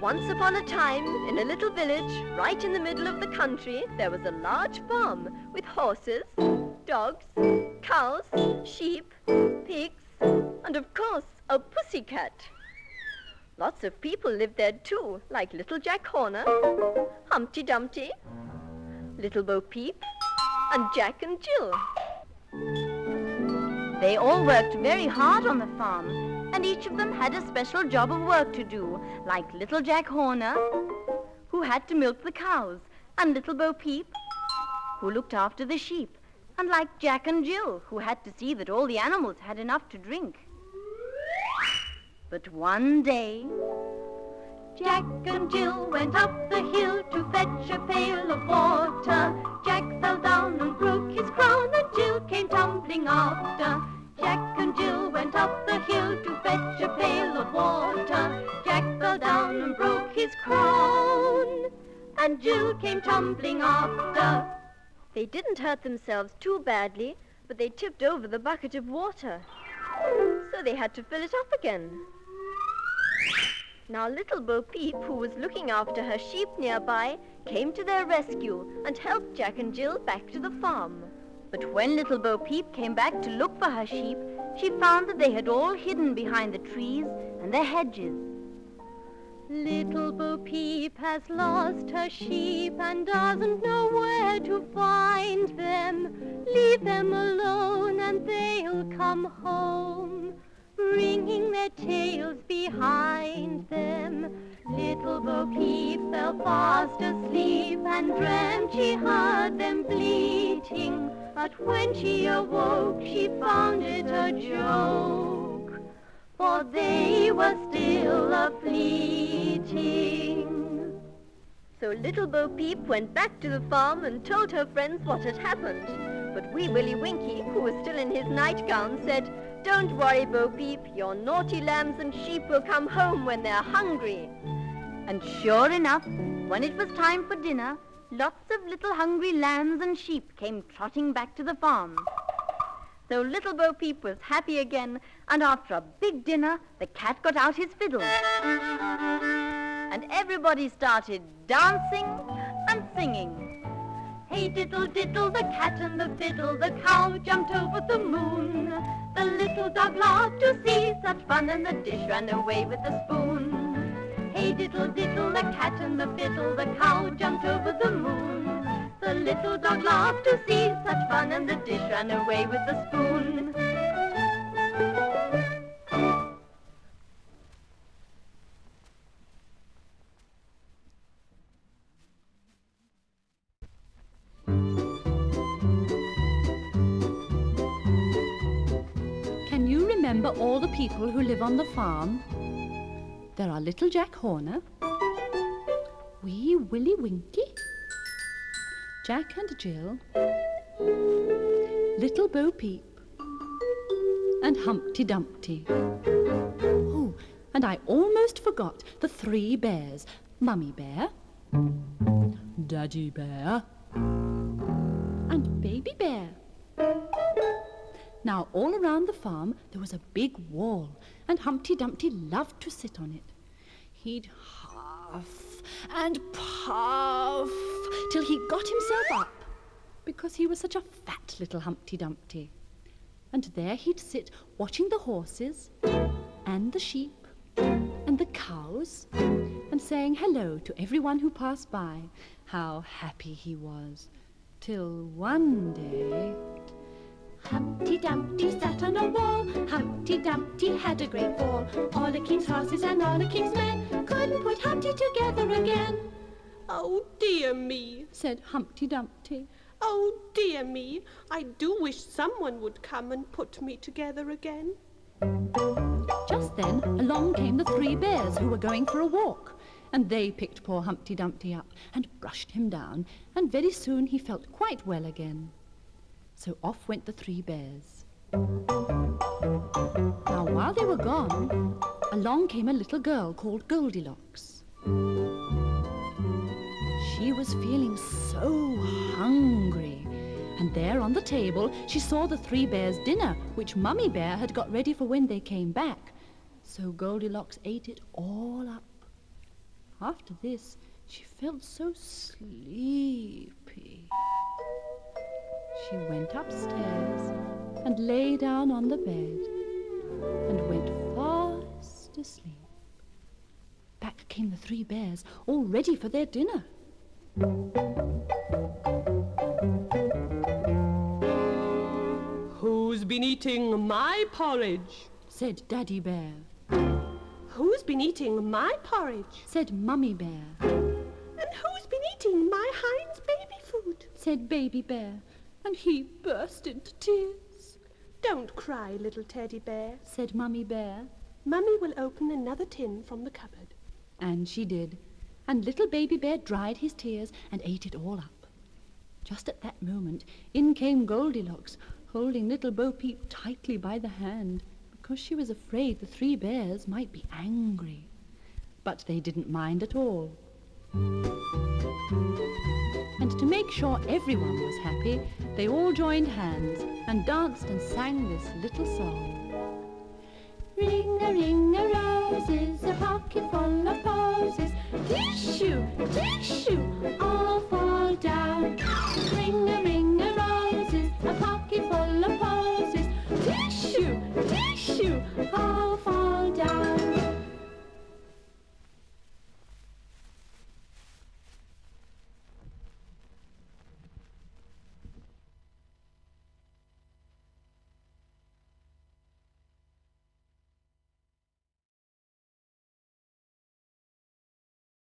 Once upon a time, in a little village, right in the middle of the country, there was a large farm with horses, dogs, cows, sheep, pigs, and of course, a pussycat. Lots of people lived there too, like Little Jack Horner, Humpty Dumpty, Little Bo Peep, and Jack and Jill. They all worked very hard on the farm, and each of them had a special job of work to do, like Little Jack Horner, who had to milk the cows, and Little Bo Peep, who looked after the sheep, and like Jack and Jill, who had to see that all the animals had enough to drink. But one day, Jack and Jill went up the hill to fetch a pail of water. Jack fell down and broke his crown, and Jill came tumbling after. Jack and Jill went up the hill to fetch a pail of water. Jack fell down and broke his crown, and Jill came tumbling after. They didn't hurt themselves too badly, but they tipped over the bucket of water, so they had to fill it up again. Now Little Bo Peep, who was looking after her sheep nearby, came to their rescue and helped Jack and Jill back to the farm. But when Little Bo Peep came back to look for her sheep, she found that they had all hidden behind the trees and the hedges. Little Bo Peep has lost her sheep and doesn't know where to find them. Leave them alone and they'll come home, bringing their tails behind them. Little Bo Peep fell fast asleep and dreamt she heard them bleating. But when she awoke, she found it a joke, for they were still a-fleeting. So Little Bo Peep went back to the farm and told her friends what had happened. But Wee Willie Winkie, who was still in his nightgown, said, "Don't worry, Bo Peep, your naughty lambs and sheep will come home when they're hungry." And sure enough, when it was time for dinner, lots of little hungry lambs and sheep came trotting back to the farm. So Little Bo Peep was happy again, and after a big dinner, the cat got out his fiddle. And everybody started dancing and singing. Hey diddle diddle, the cat and the fiddle, the cow jumped over the moon. The little dog laughed to see such fun, and the dish ran away with the spoon. Hey diddle diddle, the cat and the fiddle, the cow jumped over the moon. The little dog laughed to see such fun, and the dish ran away with the spoon. Can you remember all the people who live on the farm? There are Little Jack Horner, Wee Willie Winkie, Jack and Jill, Little Bo Peep, and Humpty Dumpty. Oh, and I almost forgot the three bears: Mummy Bear, Daddy Bear, and Baby Bear. Now, all around the farm there was a big wall, and Humpty Dumpty loved to sit on it. He'd huff and puff till he got himself up, because he was such a fat little Humpty Dumpty. And there he'd sit watching the horses and the sheep and the cows and saying hello to everyone who passed by. How happy he was, till one day... Humpty Dumpty sat on a wall. Humpty Dumpty had a great fall. All the king's horses and all the king's men couldn't put Humpty together again. "Oh, dear me," said Humpty Dumpty. "Oh, dear me, I do wish someone would come and put me together again." Just then along came the three bears who were going for a walk, and they picked poor Humpty Dumpty up and brushed him down, and very soon he felt quite well again. So off went the three bears. Now, while they were gone, along came a little girl called Goldilocks. She was feeling so hungry, and there on the table she saw the three bears' dinner, which Mummy Bear had got ready for when they came back. So Goldilocks ate it all up. After this, she felt so sleepy. She went upstairs and lay down on the bed and went fast asleep. Back came the three bears, all ready for their dinner. Who's been eating my porridge? Said Daddy Bear. Who's been eating my porridge? Said Mummy Bear. And who's been eating my Heinz baby food? Said Baby Bear, and he burst into tears. Don't cry, little teddy bear. Said Mummy Bear. Mummy will open another tin from the cupboard. And she did, and little Baby Bear dried his tears and ate it all up. Just at that moment, in came Goldilocks, holding little Bo Peep tightly by the hand, because she was afraid the three bears might be angry. But they didn't mind at all. And to make sure everyone was happy, they all joined hands and danced and sang this little song. Ring-a-ring-a-roses, a pocket full of posies. Tissue, tissue, all fall down.